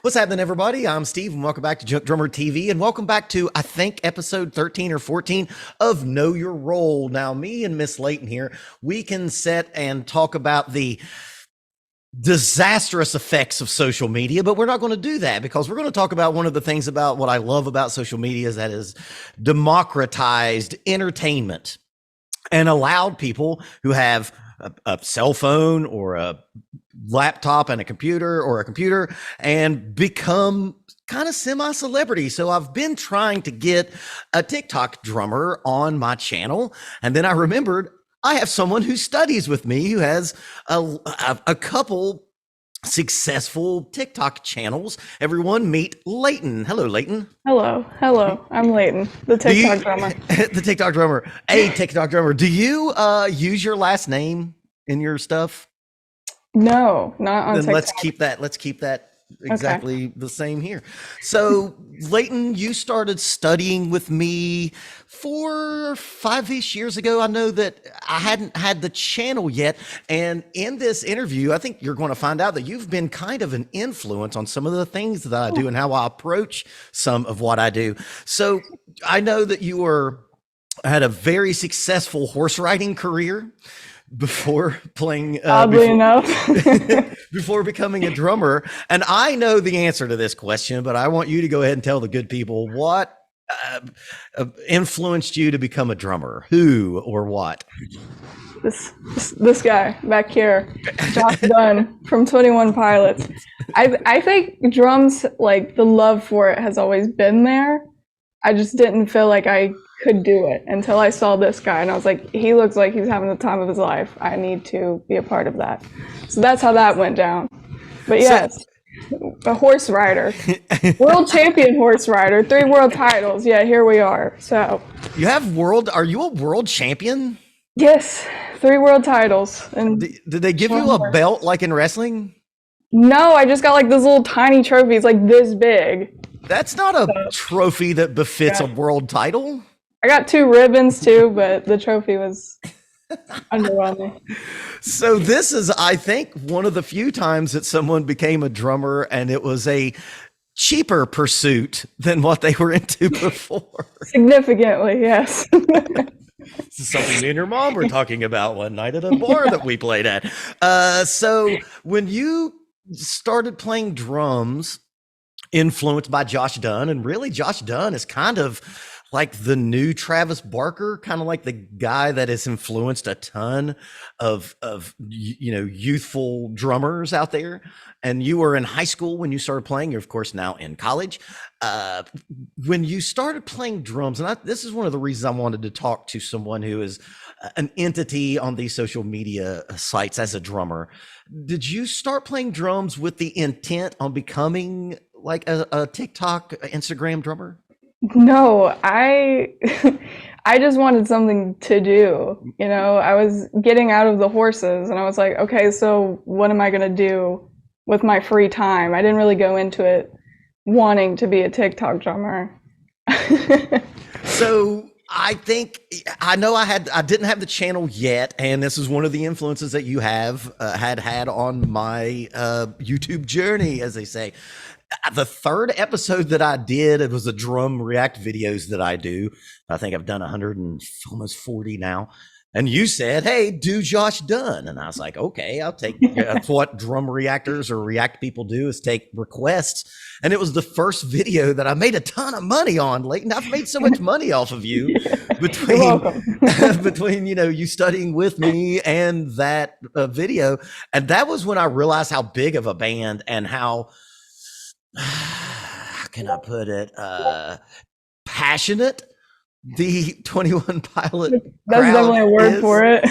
What's happening, everybody? I'm Steve, and welcome back to Junk Drummer TV, and welcome back to, I think, episode 13 or 14 of Know Your Role. Now, me and Miss Layton here, we can sit and talk about the disastrous effects of social media, but we're not going to do that because we're going to talk about one of the things about what I love about social media is that is democratized entertainment and allowed people who have a cell phone or a laptop and a computer and become kind of semi-celebrity. So I've been trying to get a TikTok drummer on my channel. And then I remembered I have someone who studies with me who has a couple successful TikTok channels. Everyone meet Layton. Hello, Layton. Hello. I'm Layton, the TikTok drummer. The TikTok drummer. Hey, TikTok drummer. Do you use your last name in your stuff? No, not on Then TikTok. let's keep that exactly the same here. So, Layton, you started studying with me 4 or 5-ish years ago. I know that I hadn't had the channel yet. And in this interview, I think you're going to find out that you've been kind of an influence on some of the things that I do and how I approach some of what I do. So I know that had a very successful horse riding career before playing Enough. before becoming a drummer. And I know the answer to this question, but I want you to go ahead and tell the good people what influenced you to become a drummer. Who or what? This guy back here, Josh Dunn from 21 Pilots. I think drums, like the love for it has always been there. I just didn't feel like I could do it until I saw this guy, and I was like, he looks like he's having the time of his life. I need to be a part of that. So that's how that went down. But yes, a horse rider, world champion horse rider, 3 world titles. Yeah, here we are. So you have are you a world champion? Yes, 3 world titles. And did they give you a belt like in wrestling? No, I just got like this little tiny trophy. It's like this big. That's not a trophy that befits a world title. I got 2 ribbons too, but the trophy was underwhelming. So this is, I think, one of the few times that someone became a drummer and it was a cheaper pursuit than what they were into before. Significantly, yes. This is something me and your mom were talking about one night at a bar that we played at. So when you started playing drums, influenced by Josh Dunn, and really Josh Dunn is kind of like the new Travis Barker, kind of like the guy that has influenced a ton of youthful drummers out there. And you were in high school when you started playing. You're of course now in college. When you started playing drums, and this is one of the reasons I wanted to talk to someone who is an entity on these social media sites as a drummer. Did you start playing drums with the intent on becoming like a TikTok, Instagram drummer? No, I just wanted something to do. You know, I was getting out of the horses and I was like, okay, so what am I going to do with my free time? I didn't really go into it wanting to be a TikTok drummer. So I didn't have the channel yet, and this is one of the influences that you have had on my YouTube journey, as they say. The 3rd episode that I did, it was the drum react videos that I do. I think I've done 100 and almost 40 now. And you said, hey, do Josh Dunn. And I was like, okay, I'll take that's what drum reactors or react people do, is take requests. And it was the first video that I made a ton of money on, Layton. I've made so much money off of you between you studying with me and that video. And that was when I realized how big of a band and how can I put it, passionate the 21 Pilot That's definitely a word for it.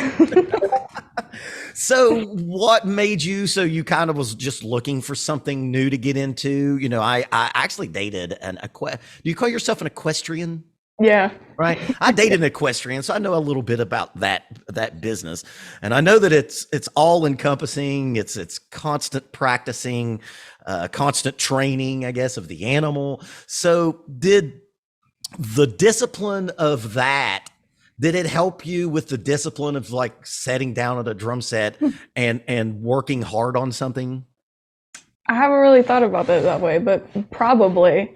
So what made you, so you kind of was just looking for something new to get into? I actually dated do you call yourself an equestrian? Yeah. Right. I dated an equestrian, so I know a little bit about that business. And I know that it's all encompassing. It's constant practicing, constant training, I guess, of the animal. So did the discipline of that, did it help you with the discipline of like setting down at a drum set and working hard on something? I haven't really thought about it that way, but probably.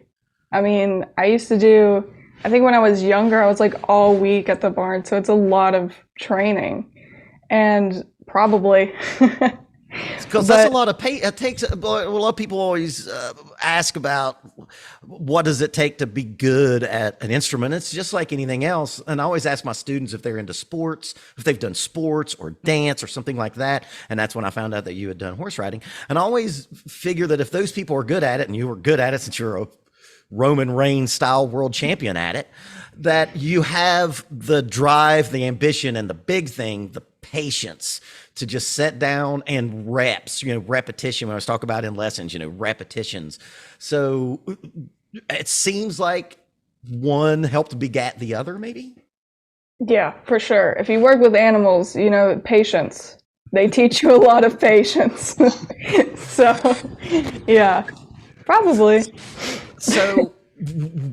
I mean, I used to do, I think when I was younger, I was like all week at the barn, so it's a lot of training. And probably. Because that's a But lot of pay. It takes a lot of people always ask about what does it take to be good at an instrument. It's just like anything else. And I always ask my students if they're into sports, if they've done sports or dance or something like that. And that's when I found out that you had done horse riding. And I always figure that if those people are good at it, and you were good at it since you're a Roman Reigns style world champion at it, that you have the drive, the ambition, and the big thing, the patience to just sit down and repetition. When I was talking about in lessons, repetitions. So it seems like one helped begat the other, maybe? yeah, for sure. If you work with animals, patience. They teach you a lot of patience. So, yeah, probably. So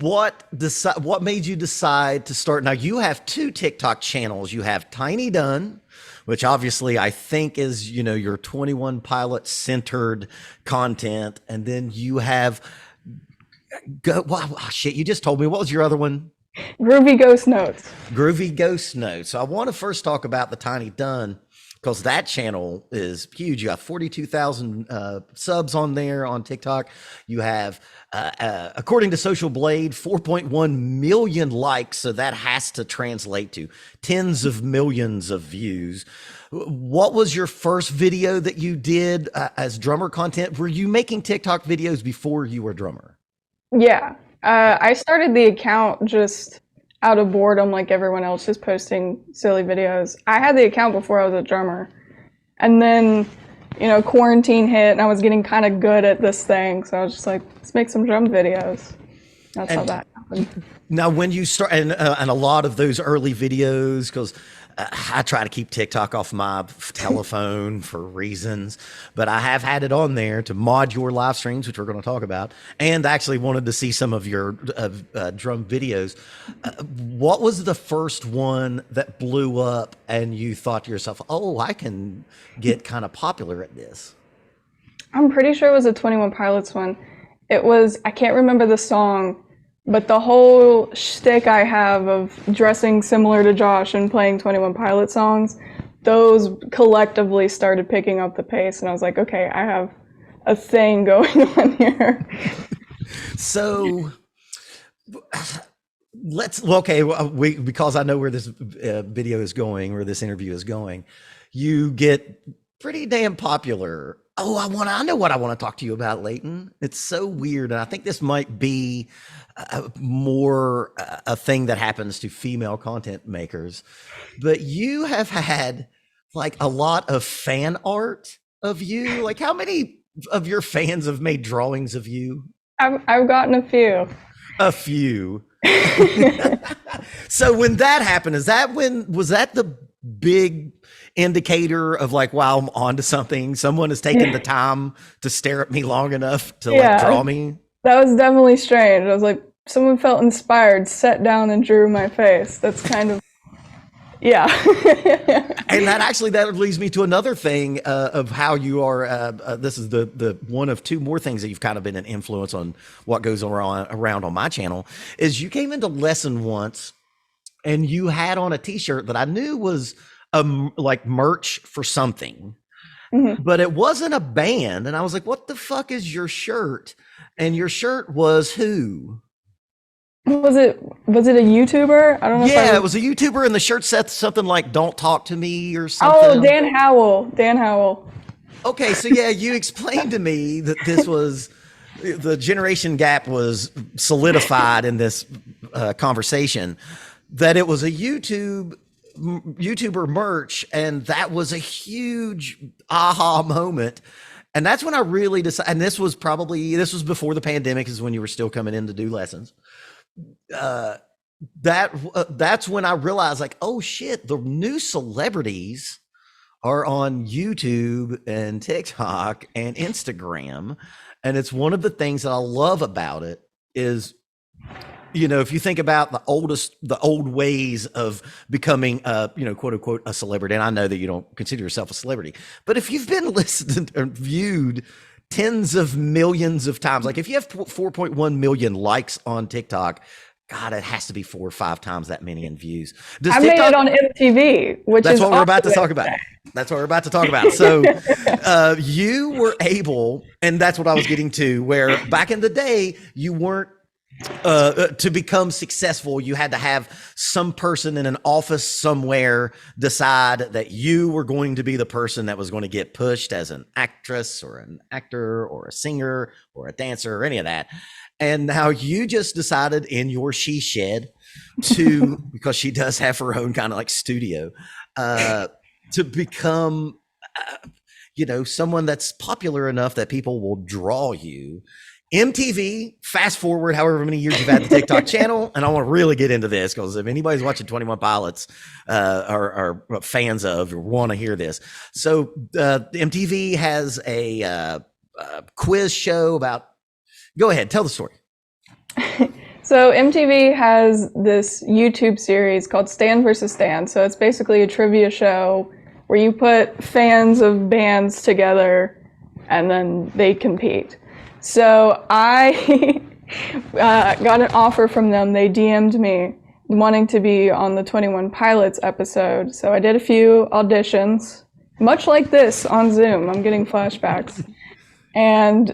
what made you decide to start? Now you have two TikTok channels. You have tinydun, which obviously I think is, your 21 Pilot centered content. And then you have shit, you just told me. What was your other one? Groovy Ghost Notes. Groovy Ghost Notes. So I want to first talk about the tinydun, because that channel is huge. You have 42,000 subs on there on TikTok. You have, according to Social Blade, 4.1 million likes. So that has to translate to tens of millions of views. What was your first video that you did as drummer content? Were you making TikTok videos before you were a drummer? Yeah. I started the account just out of boredom, like everyone else, just posting silly videos. I had the account before I was a drummer. And then, quarantine hit and I was getting kind of good at this thing. So I was just like, let's make some drum videos. That's how that happened. Now, when you start, and a lot of those early videos, because I try to keep TikTok off my telephone for reasons, but I have had it on there to mod your live streams, which we're going to talk about, and actually wanted to see some of your drum videos. What was the first one that blew up and you thought to yourself, oh, I can get kind of popular at this? I'm pretty sure it was a 21 Pilots one. It was, I can't remember the song, but the whole shtick I have of dressing similar to Josh and playing 21 Pilot songs, those collectively started picking up the pace. And I was like, okay, I have a thing going on here. So because I know where this video is going, where this interview is going, you get pretty damn popular. Oh, I know what I want to talk to you about, Layton. It's so weird. And I think this might be more a thing that happens to female content makers. But you have had like a lot of fan art of you. Like, how many of your fans have made drawings of you? I've gotten a few. A few. So when that happened, was that the big indicator of like, wow, I'm onto something? Someone has taken the time to stare at me long enough to like draw me? That was definitely strange. I was like, someone felt inspired, sat down and drew my face. That's kind of, yeah. And that leads me to another thing of how you are. This is the one of two more things that you've kind of been an influence on what goes around on my channel. Is you came into lesson once and you had on a t-shirt that I knew was like merch for something, but it wasn't a band. And I was like, what the fuck is your shirt? And your shirt was who? Was it a YouTuber? I don't know. Yeah, it was a YouTuber, and the shirt said something like "Don't talk to me" or something. Oh, Dan Howell. Okay, so yeah, you explained to me that this was the generation gap was solidified in this conversation, that it was a YouTuber merch, and that was a huge aha moment. And that's when I really decided, and this was before the pandemic, is when you were still coming in to do lessons. That's when I realized, like, oh shit, the new celebrities are on YouTube and TikTok and Instagram. And it's one of the things that I love about it is, if you think about the old ways of becoming, quote unquote, a celebrity, and I know that you don't consider yourself a celebrity, but if you've been listened or viewed tens of millions of times. Like if you have 4.1 million likes on TikTok, God, it has to be 4 or 5 times that many in views. I made it on MTV, which that's is what we're about to awesome. talk about. That's what we're about to talk about. So you were able, and that's what I was getting to, where back in the day, you weren't, to become successful, you had to have some person in an office somewhere decide that you were going to be the person that was going to get pushed as an actress or an actor or a singer or a dancer or any of that. And now you just decided in your she shed to, because she does have her own kind of like studio, to become, someone that's popular enough that people will draw you. MTV, fast forward however many years you've had the TikTok channel, and I want to really get into this because if anybody's watching 21 Pilots are fans of or want to hear this. So MTV has a quiz show about, go ahead, tell the story. So MTV has this YouTube series called Stan versus Stan. So it's basically a trivia show where you put fans of bands together and then they compete. So I got an offer from them. They DM'd me wanting to be on the 21 Pilots episode. So I did a few auditions, much like this on Zoom. I'm getting flashbacks. And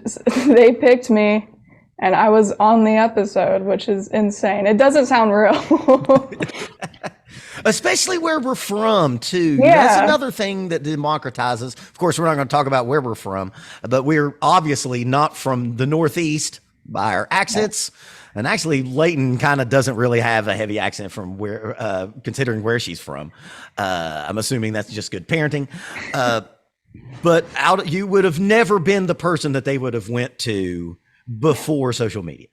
they picked me, and I was on the episode, which is insane. It doesn't sound real. Especially where we're from, too. Yeah. That's another thing that democratizes. Of course, we're not going to talk about where we're from, but we're obviously not from the Northeast by our accents. And actually, Layton kind of doesn't really have a heavy accent from where, considering where she's from. I'm assuming that's just good parenting. But you would have never been the person that they would have went to before social media.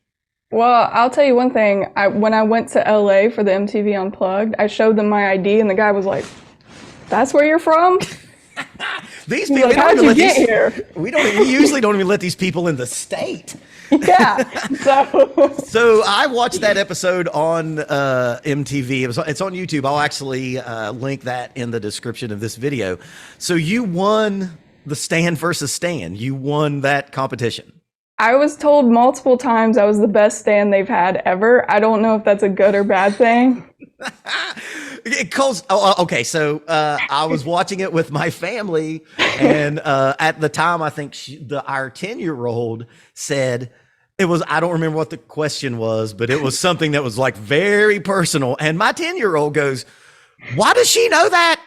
Well, I'll tell you one thing. When I went to LA for the MTV Unplugged, I showed them my ID, and the guy was like, "That's where you're from?" These people, like, how'd you get here? We usually don't even let these people in the state. Yeah. So I watched that episode on MTV. It's on YouTube. I'll actually link that in the description of this video. So you won the Stan versus Stan. You won that competition. I was told multiple times I was the best Stan they've had ever. I don't know if that's a good or bad thing. Okay, so I was watching it with my family, and at the time, I think our 10-year-old said, I don't remember what the question was, but it was something that was like very personal. And my 10-year-old goes, "Why does she know that?"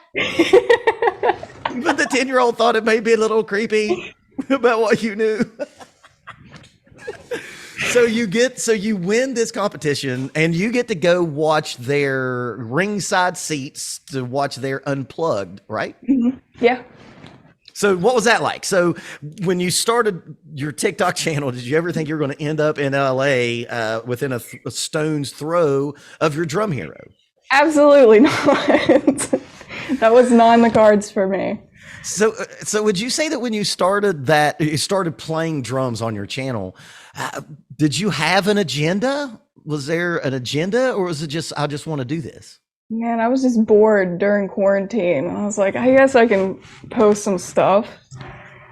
But the 10-year-old thought it may be a little creepy about what you knew. So you win this competition, and you get to go watch their ringside seats to watch their Unplugged, right? Mm-hmm. Yeah. So what was that like? So when you started your TikTok channel, did you ever think you were going to end up in LA within a stone's throw of your drum hero? Absolutely not. That was not in the cards for me. So would you say that when you started playing drums on your channel, did you have an agenda? Was there an agenda, or was it just, I just want to do this? Man, I was just bored during quarantine. I was like, I guess I can post some stuff.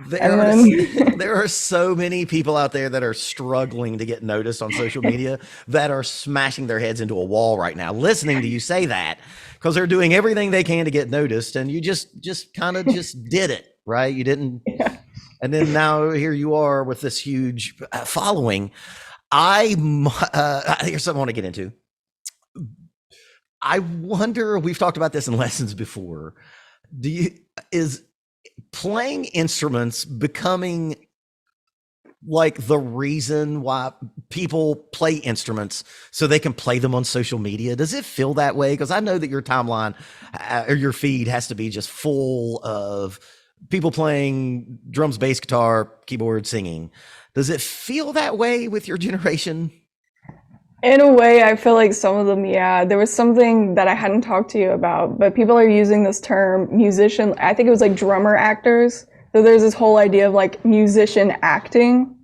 There are so many people out there that are struggling to get noticed on social media that are smashing their heads into a wall right now, listening to you say that, because they're doing everything they can to get noticed, and you just kind of just did it, right? You didn't. Yeah. And then now here you are with this huge following. Here's something I want to get into. I wonder, we've talked about this in lessons before. Is playing instruments becoming like the reason why people play instruments so they can play them on social media? Does it feel that way? Because I know that your timeline or your feed has to be just full of people playing drums, bass, guitar, keyboard, singing. Does it feel that way with your generation? In a way, I feel like some of them, yeah. There was something that I hadn't talked to you about, but people are using this term musician. I think it was like drummer actors. So there's this whole idea of like musician acting.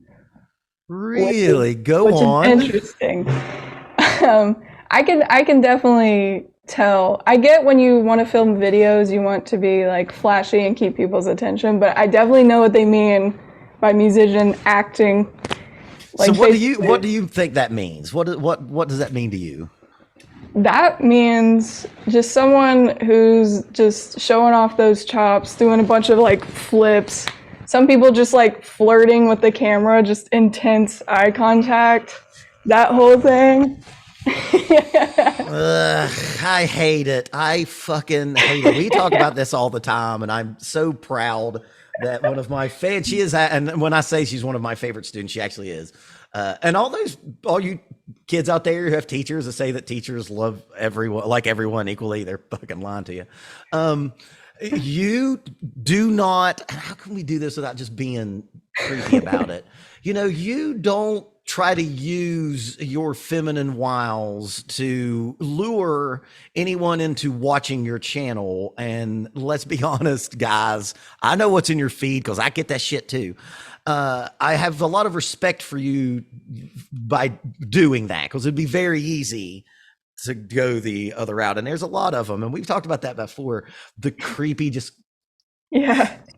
Really? Go on. Is interesting. I can definitely tell. I get when you want to film videos, you want to be like flashy and keep people's attention, but I definitely know what they mean by musician, acting. So what do you think that means? What does that mean to you? That means just someone who's just showing off those chops, doing a bunch of like flips. Some people just like flirting with the camera, just intense eye contact. That whole thing. I hate it. I fucking hate it. We talk about this all the time, and I'm so proud that one of my and when I say she's one of my favorite students, she actually is. And all you kids out there who have teachers that say that teachers love everyone equally, they're fucking lying to you. You do not. How can we do this without just being creepy about it? You don't try to use your feminine wiles to lure anyone into watching your channel. And let's be honest, guys, I know what's in your feed because I get that shit too. I have a lot of respect for you by doing that, because it'd be very easy to go the other route. And there's a lot of them. And we've talked about that before. The creepy, just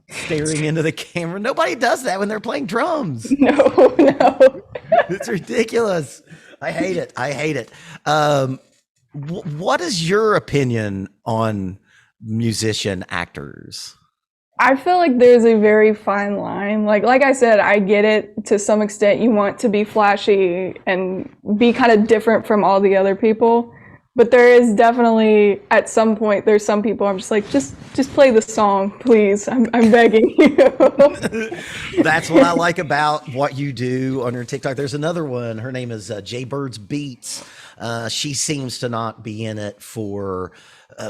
staring into the camera. Nobody does that when they're playing drums. No. It's ridiculous. I hate it. What is your opinion on musician actors? I feel like there's a very fine line. Like I said, I get it to some extent. You want to be flashy and be kind of different from all the other people. But there is definitely, at some point, there's some people I'm just like, just play the song, please. I'm begging you. That's what I like about what you do on your TikTok. There's another one. Her name is Jaybird's Beats. She seems to not be in it for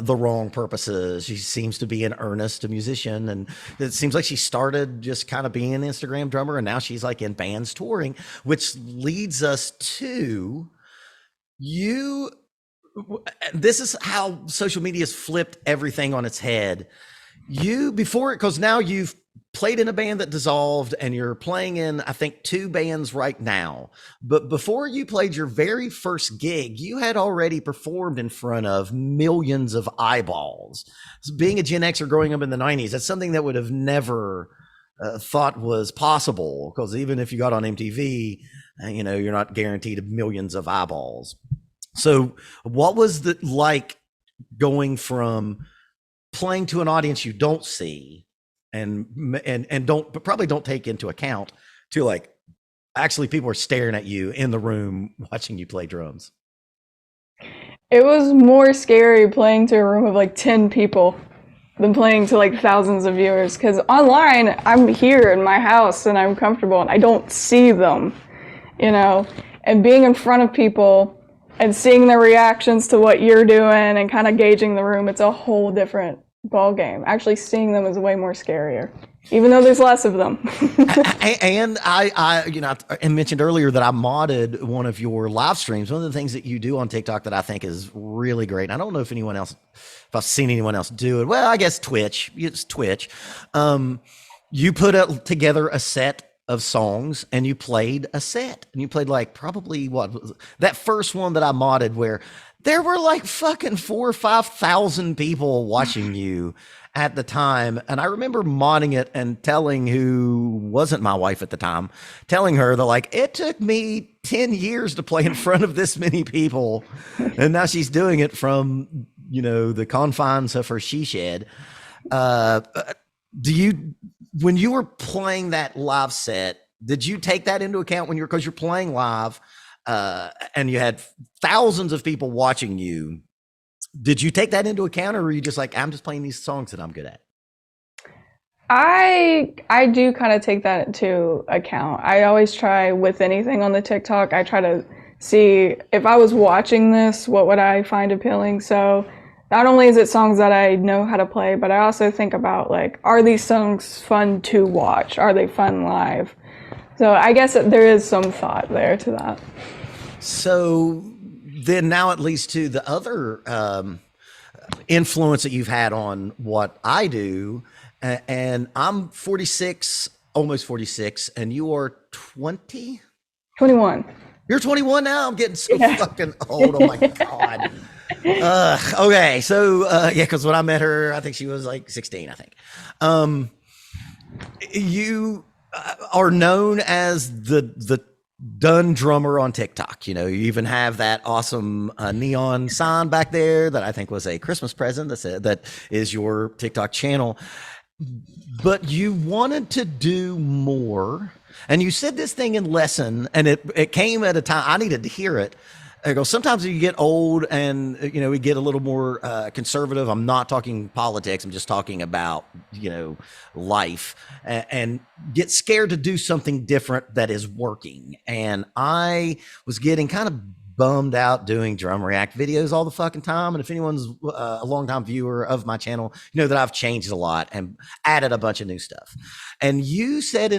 the wrong purposes. She seems to be in earnest a musician, and it seems like she started just kind of being an Instagram drummer, and now she's like in bands touring, which leads us to you. This is how social media has flipped everything on its head. Because now you've played in a band that dissolved, and you're playing in, I think, 2 bands right now. But before you played your very first gig, you had already performed in front of millions of eyeballs. Being a Gen Xer growing up in the 90s, that's something that would have never thought was possible, because even if you got on MTV, you're not guaranteed millions of eyeballs. So what was it like going from playing to an audience you don't see and probably don't take into account, to like actually people are staring at you in the room watching you play drums? It was more scary playing to a room of like 10 people than playing to like thousands of viewers, because online I'm here in my house and I'm comfortable and I don't see them, and being in front of people and seeing their reactions to what you're doing and kind of gauging the room, it's a whole different ball game. Actually seeing them is way more scarier, even though there's less of them. And I mentioned earlier that I modded one of your live streams. One of the things that you do on TikTok that I think is really great, and I don't know if I've seen anyone else do it. Well, I guess Twitch. It's Twitch. You put together a set of songs, and you played a set, and you played like probably that first one that I modded, where there were like fucking 4,000 or 5,000 people watching you at the time. And I remember modding it and telling, who wasn't my wife at the time, telling her that like, it took me 10 years to play in front of this many people. And now she's doing it from, the confines of her she shed. When you were playing that live set, did you take that into account because you're playing live, and you had thousands of people watching you? Did you take that into account, or were you just like, I'm just playing these songs that I'm good at? I do kind of take that into account. I always try with anything on the TikTok, I try to see if I was watching this, what would I find appealing? So not only is it songs that I know how to play, but I also think about like, are these songs fun to watch? Are they fun live? So I guess there is some thought there to that. So then now it leads to the other influence that you've had on what I do. And I'm 46, almost 46, and you are 20? 21. You're 21 now? I'm getting so fucking old. Oh my God. Okay, so because when I met her, I think she was like 16. I think you are known as the done drummer on TikTok. You even have that awesome neon sign back there that I think was a Christmas present. That is your TikTok channel. But you wanted to do more, and you said this thing in lesson, and it came at a time I needed to hear it. I go, sometimes you get old and we get a little more conservative. I'm not talking politics. I'm just talking about life, and get scared to do something different that is working. And I was getting kind of bummed out doing drum react videos all the fucking time. And if anyone's a longtime viewer of my channel, that I've changed a lot and added a bunch of new stuff. And you said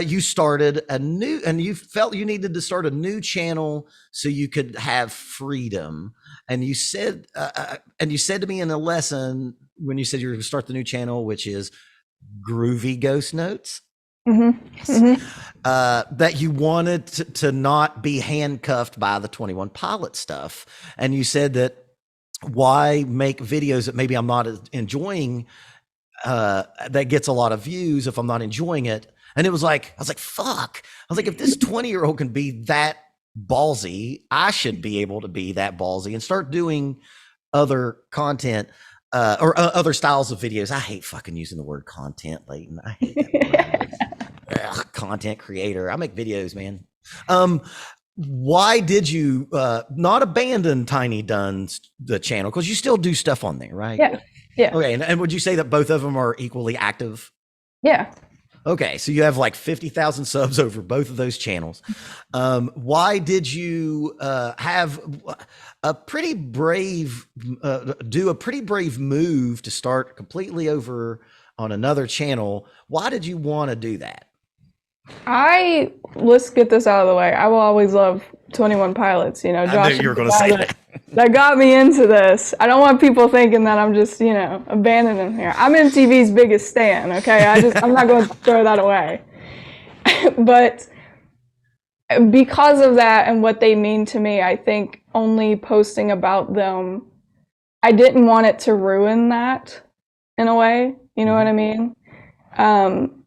you started a new, and you felt you needed to start a new channel so you could have freedom. And you said to me in a lesson when you said you were going to start the new channel, which is Groovy Ghost Notes. Mm-hmm. Mm-hmm. That you wanted to not be handcuffed by the 21 Pilot stuff. And you said that why make videos that maybe I'm not enjoying, that gets a lot of views if I'm not enjoying it. And I was like, fuck. I was like, if this 20-year-old can be that ballsy, I should be able to be that ballsy and start doing other content. Or other styles of videos. I hate fucking using the word content, Layton. I hate that word. Content creator. I make videos, man. Why did you not abandon tinydun, the channel? Because you still do stuff on there, right? Yeah. Okay, and would you say that both of them are equally active? Yeah. Okay, so you have like 50,000 subs over both of those channels. Why did you have a pretty brave move to start completely over on another channel? Why did you want to do that? Let's get this out of the way. I will always love 21 Pilots. Josh, I knew you were going to say that. That got me into this. I don't want people thinking that I'm just, abandoning here. I'm MTV's biggest stan, okay? I'm not going to throw that away. But because of that and what they mean to me, I think only posting about them, I didn't want it to ruin that in a way. You know what I mean? And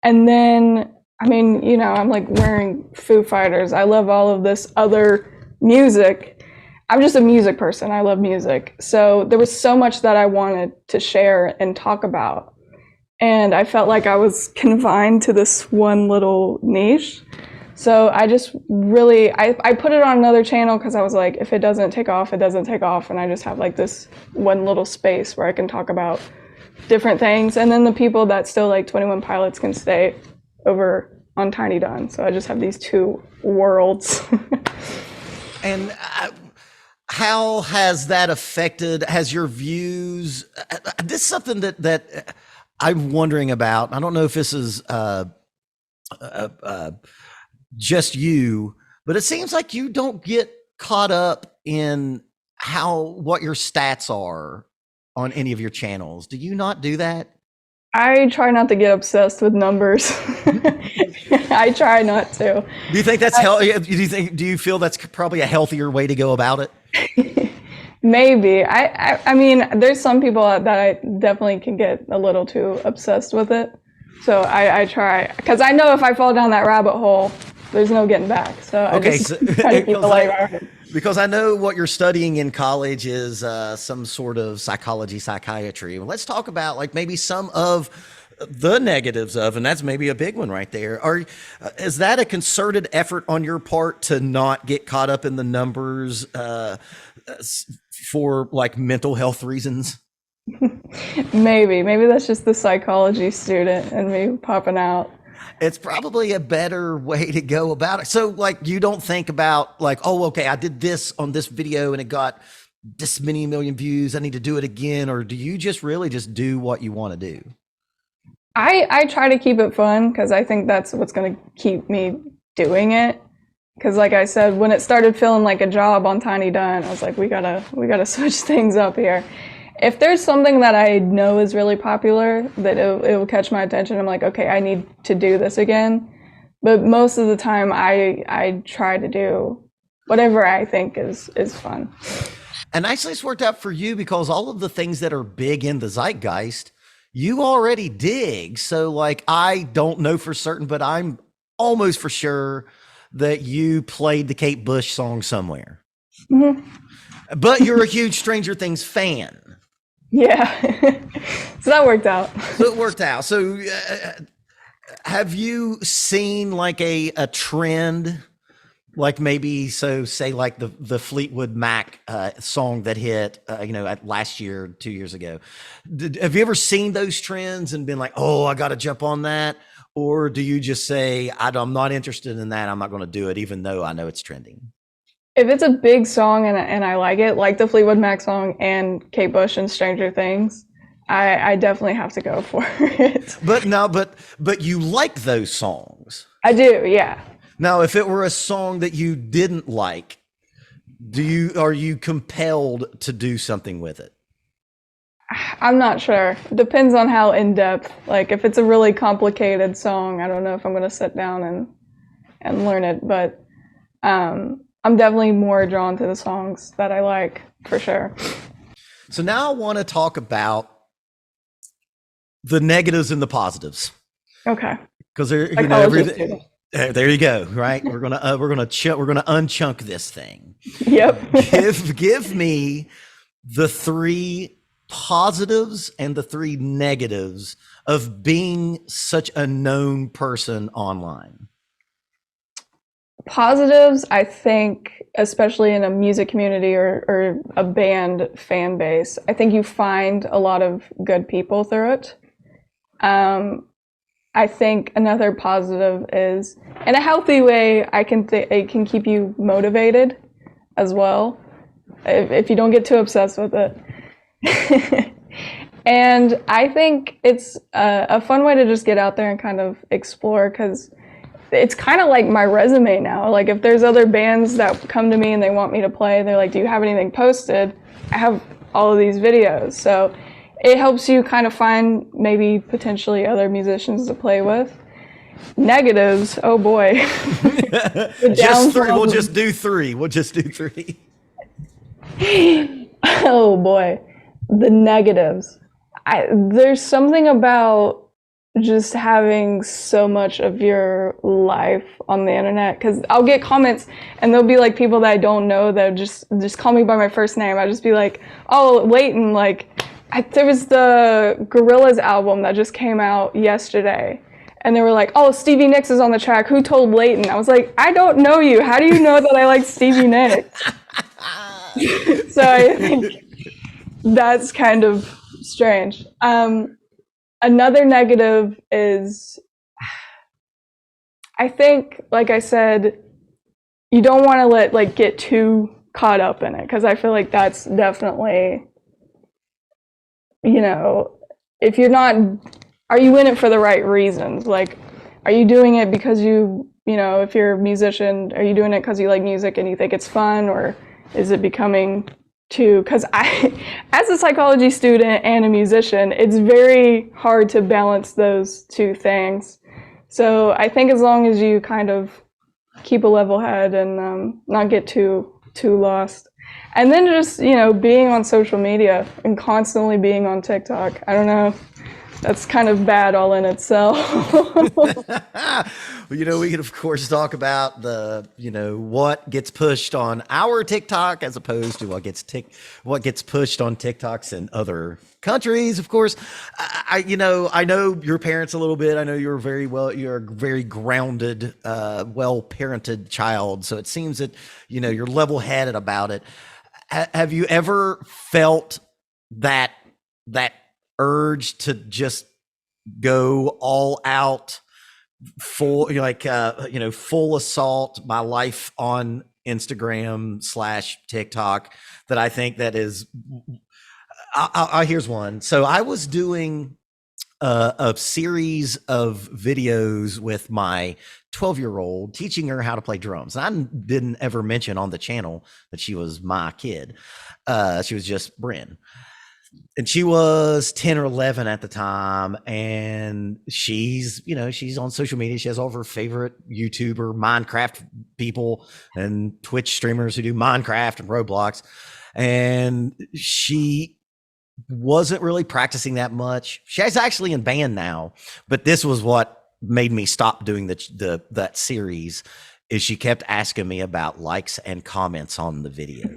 then, I'm like wearing Foo Fighters. I love all of this other music. I'm just a music person. I love music. So there was so much that I wanted to share and talk about. And I felt like I was confined to this one little niche. So I just really, I put it on another channel because I was like, if it doesn't take off, it doesn't take off. And I just have like this one little space where I can talk about different things. And then the people that still like 21 Pilots can stay over on tinydun. So I just have these two worlds. And how has that affected, has your views, this is something that I'm wondering about. I don't know if this is just you, but it seems like you don't get caught up in what your stats are on any of your channels. Do you not do that? I try not to get obsessed with numbers. I try not to. Do you think that's healthy? Do you feel that's probably a healthier way to go about it? Maybe. I mean, there's some people that I definitely can get a little too obsessed with it. So I try, because I know if I fall down that rabbit hole, there's no getting back. So I just try to keep the light on. Because I know what you're studying in college is some sort of psychiatry. Well, let's talk about like maybe some of the negatives of, and that's maybe a big one right there. Is that a concerted effort on your part to not get caught up in the numbers for like mental health reasons? Maybe that's just the psychology student and me popping out. It's probably a better way to go about it. So like, you don't think about like, oh, okay, I did this on this video and it got this many million views, I need to do it again. Or do you just really just do what you want to do? I try to keep it fun because I think that's what's going to keep me doing it. Because like I said, when it started feeling like a job on tinydun, I was like, we gotta switch things up here. If there's something that I know is really popular, that it will catch my attention, I'm like, okay, I need to do this again. But most of the time, I try to do whatever I think is fun. And actually, it's worked out for you because all of the things that are big in the zeitgeist, you already dig. So, like, I don't know for certain, but I'm almost for sure that you played the Kate Bush song somewhere. Mhm. But you're a huge Stranger Things fan. Yeah. So that worked out. So it worked out. So, have you seen like a trend? Like maybe so say like the Fleetwood Mac song that hit last year, 2 years ago. Have you ever seen those trends and been like, oh, I got to jump on that? Or do you just say, I'm not interested in that, I'm not going to do it, even though I know it's trending? If it's a big song and I like it, like the Fleetwood Mac song and Kate Bush and Stranger Things, I definitely have to go for it. But no, but you like those songs. I do, yeah. Now, if it were a song that you didn't like, are you compelled to do something with it? I'm not sure. Depends on how in depth. Like if it's a really complicated song, I don't know if I'm gonna sit down and learn it. But I'm definitely more drawn to the songs that I like for sure. So now I want to talk about the negatives and the positives. Okay. Because there you go. Right, we're gonna unchunk this thing. Yep. give me the three positives and the three negatives of being such a known person online. Positives, I think, especially in a music community or a band fan base, I think you find a lot of good people through it. I think another positive is, in a healthy way, it can keep you motivated as well, if you don't get too obsessed with it. And I think it's a fun way to just get out there and kind of explore, because it's kind of like my resume now. Like if there's other bands that come to me and they want me to play, they're like, do you have anything posted? I have all of these videos. So it helps you kind of find maybe potentially other musicians to play with. Negatives, oh boy. Just three. We'll just do three. Oh boy. The negatives. There's something about just having so much of your life on the internet, because I'll get comments and there'll be like people that I don't know that just call me by my first name. I'll just be like, oh, Layton, like there was the Gorillaz album that just came out yesterday, and they were like, oh, Stevie Nicks is on the track, who told Layton? I was like, I don't know you, how do you know that I like Stevie Nicks? So I think that's kind of strange. Another negative is, I think, like I said, you don't want to get too caught up in it, because I feel like that's definitely, if you're not, are you in it for the right reasons? Like, are you doing it because if you're a musician, are you doing it because you like music and you think it's fun, or is it becoming because as a psychology student and a musician, it's very hard to balance those two things. So I think as long as you kind of keep a level head and not get too lost. And then just, being on social media and constantly being on TikTok. I don't know. That's kind of bad all in itself. Well, we could of course talk about what gets pushed on our TikTok as opposed to what gets pushed on TikToks in other countries. Of course, I know your parents a little bit. I know you're a very grounded, well-parented child. So it seems that, you're level-headed about it. Have you ever felt that urge to just go all out, full assault my life on Instagram / TikTok? That I think that is, here's one. So I was doing a series of videos with my 12-year-old, teaching her how to play drums. And I didn't ever mention on the channel that she was my kid. She was just Bryn. And she was 10 or 11 at the time. And she's on social media. She has all of her favorite YouTuber, Minecraft people and Twitch streamers who do Minecraft and Roblox. And she wasn't really practicing that much. She's actually in band now, but this was what made me stop doing that series. Is she kept asking me about likes and comments on the video,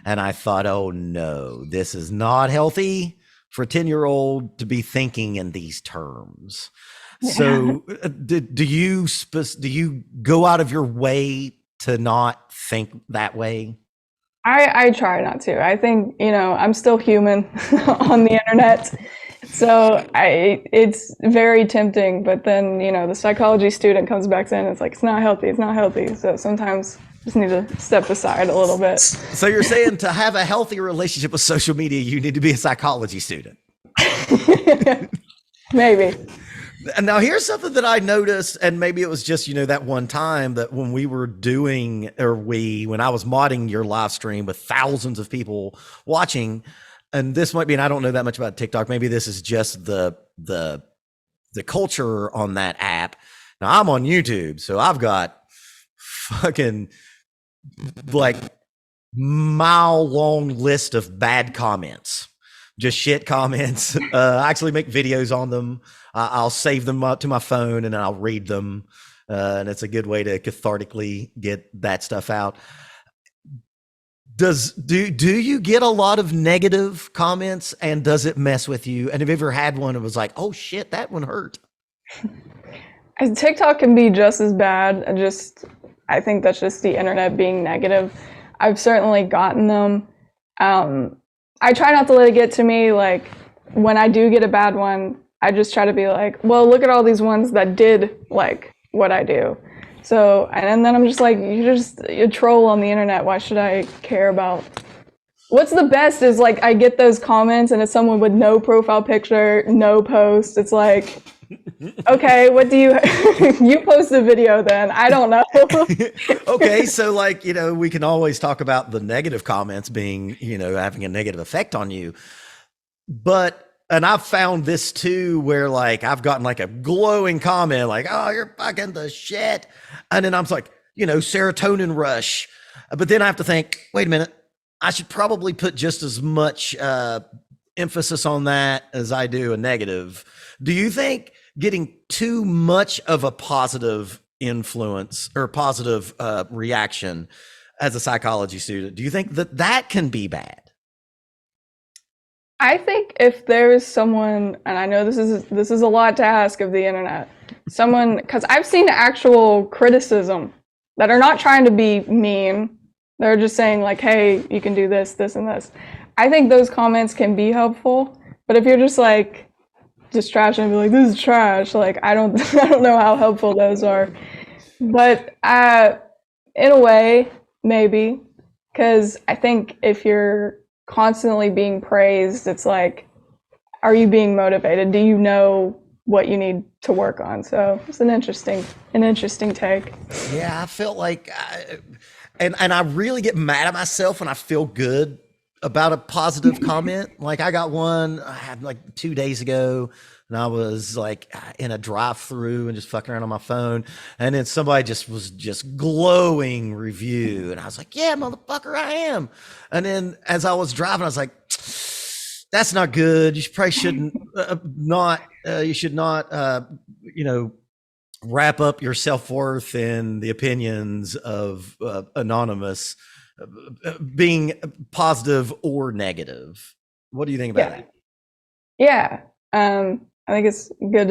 and I thought, oh no, this is not healthy for a 10-year-old to be thinking in these terms. Yeah. So, do you go out of your way to not think that way? I try not to. I think, I'm still human on the internet. So it's very tempting, but then, the psychology student comes back in and it's like, it's not healthy, it's not healthy. So sometimes just need to step aside a little bit. So you're saying to have a healthy relationship with social media, you need to be a psychology student. Maybe. And now here's something that I noticed, and maybe it was just, that one time that when we were when I was modding your live stream with thousands of people watching, and this might be, and I don't know that much about TikTok. Maybe this is just the culture on that app. Now I'm on YouTube, so I've got fucking like mile long list of bad comments, just shit comments. I actually make videos on them. I'll save them up to my phone and then I'll read them. And it's a good way to cathartically get that stuff out. Do you get a lot of negative comments, and does it mess with you? And have you ever had one that was like, oh shit, that one hurt? TikTok can be just as bad. I think that's just the internet being negative. I've certainly gotten them. I try not to let it get to me. Like when I do get a bad one, I just try to be like, well, look at all these ones that did like what I do. So, and then I'm just like, you're a troll on the internet. Why should I care about? What's the best is like, I get those comments and it's someone with no profile picture, no post. It's like, okay, what do you post a video then? I don't know. Okay, so like, we can always talk about the negative comments being, having a negative effect on you. And I've found this too, where like I've gotten like a glowing comment, like, oh, you're fucking the shit. And then I'm like, serotonin rush. But then I have to think, wait a minute, I should probably put just as much emphasis on that as I do a negative. Do you think getting too much of a positive influence or positive reaction as a psychology student, do you think that can be bad? I think if there is someone, and I know this is a lot to ask of the internet, because I've seen actual criticism that are not trying to be mean. They're just saying like, hey, you can do this, this, and this. I think those comments can be helpful. But if you're just like, just trash and be like, this is trash, like, I don't know how helpful those are. But in a way, maybe, because I think if you're constantly being praised, it's like, are you being motivated? Do you know what you need to work on? So it's an interesting take. Yeah, I felt like and I really get mad at myself when I feel good about a positive comment. Like I got one I had like 2 days ago, and I was like in a drive-through and just fucking around on my phone, and then somebody was glowing review, and I was like, yeah, motherfucker, I am. And then as I was driving, I was like, that's not good. You probably shouldn't you should not wrap up your self-worth in the opinions of anonymous, being positive or negative. What do you think about that? Yeah. I think it's good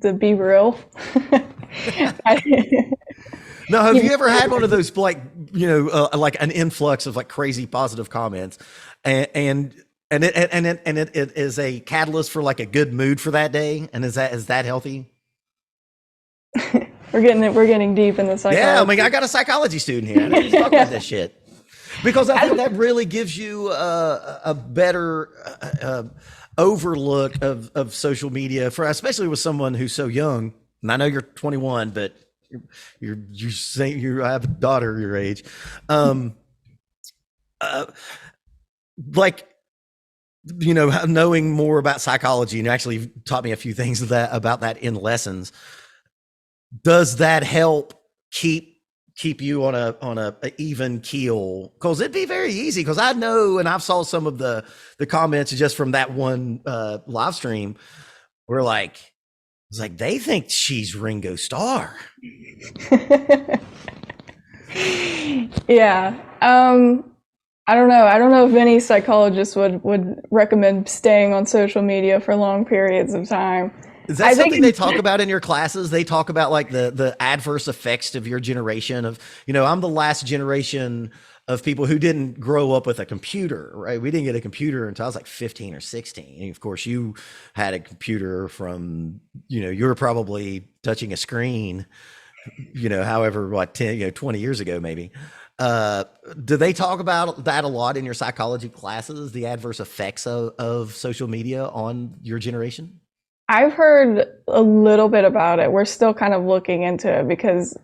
to be real. Now, have you ever had one of those like an influx of like crazy positive comments, and it is a catalyst for like a good mood for that day? And is that healthy? We're getting deep in the psychology. Yeah, I mean, I got a psychology student here. I need to talk about this shit because I think that really gives you a better overlook of social media, for especially with someone who's so young. And I know you're 21, but you say you have a daughter your age. Knowing more about psychology, and actually taught me a few things about that in lessons. Does that help keep keep you on a even keel, because it'd be very easy, because I know, and I've saw some of the comments just from that one live stream, where like it's like they think she's Ringo Starr. Yeah. I don't know. I don't know if any psychologist would recommend staying on social media for long periods of time. Is that something they talk about in your classes? They talk about like the adverse effects of your generation of, I'm the last generation of people who didn't grow up with a computer, right? We didn't get a computer until I was like 15 or 16. And of course you had a computer from, you were probably touching a screen, however, 10, 20 years ago, maybe. Do they talk about that a lot in your psychology classes, the adverse effects of social media on your generation? I've heard a little bit about it. We're still kind of looking into it because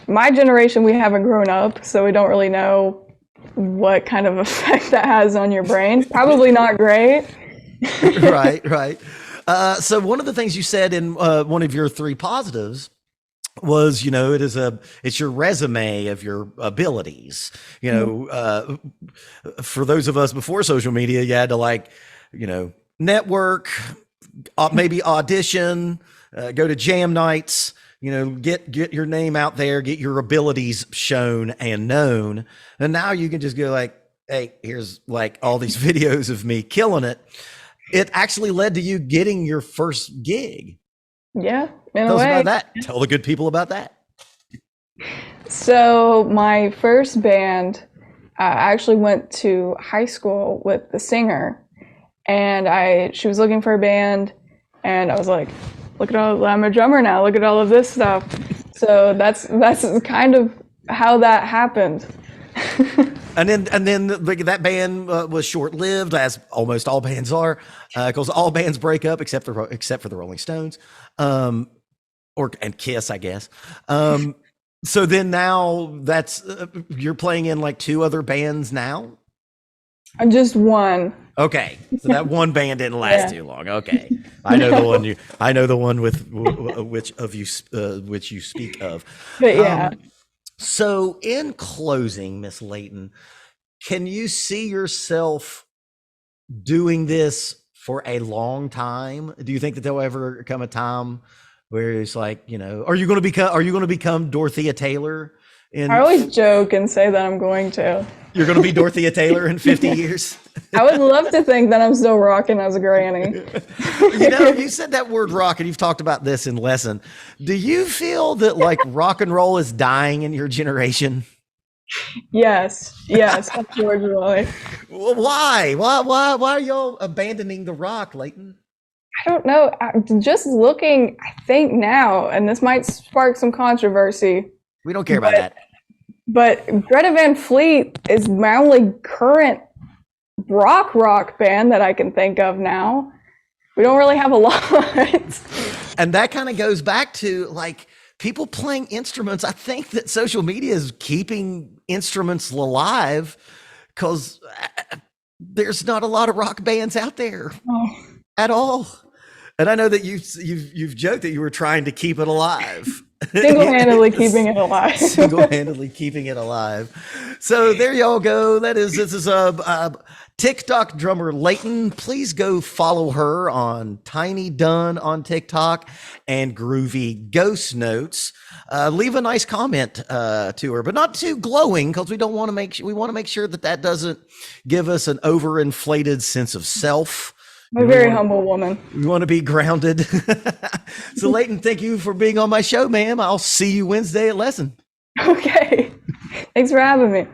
my generation, we haven't grown up, so we don't really know what kind of effect that has on your brain. Probably not great. Right. So one of the things you said in one of your 3 positives was, it's your resume of your abilities. For those of us before social media, you had to network, maybe audition, go to jam nights, get your name out there, get your abilities shown and known. And now you can just go like, hey, here's like all these videos of me killing it. It actually led to you getting your first gig. Yeah, in Tell a us way. about that. Tell the good people about that. So my first band, I actually went to high school with the singer, and she was looking for a band, and I was like, look at I'm a drummer now, look at all of this stuff. So that's kind of how that happened. And then that band was short-lived, as almost all bands are, because all bands break up except for the Rolling Stones, and Kiss, I guess. So then now you're playing in like 2 other bands now. Just one. Okay, so that one band didn't last too long. Okay, I know the one I know the one with which you speak of. But yeah. So in closing, Miss Layton, can you see yourself doing this for a long time? Do you think that there'll ever come a time where it's like, are you going to become Dorothea Taylor? I always joke and say that I'm going to. You're going to be Dorothea Taylor in 50 years? I would love to think that I'm still rocking as a granny. You said that word rock, and you've talked about this in lesson. Do you feel that like rock and roll is dying in your generation? Yes, unfortunately. Well, why are y'all abandoning the rock, Layton? I don't know. Just looking, I think now, and this might spark some controversy. We don't care about that. But Greta Van Fleet is my only current rock band that I can think of now. We don't really have a lot. And that kind of goes back to like people playing instruments. I think that social media is keeping instruments alive because there's not a lot of rock bands out there at all. And I know that you've joked that you were trying to keep it alive. Single-handedly keeping it alive. Single-handedly keeping it alive. So there y'all go. This is a TikTok drummer Layton. Please go follow her on tinydun on TikTok and Groovy Ghost Notes. Leave a nice comment to her, but not too glowing, because we want to make sure that doesn't give us an overinflated sense of self. I'm a very humble woman. We want to be grounded. So Layton, thank you for being on my show, ma'am. I'll see you Wednesday at lesson. Okay. Thanks for having me.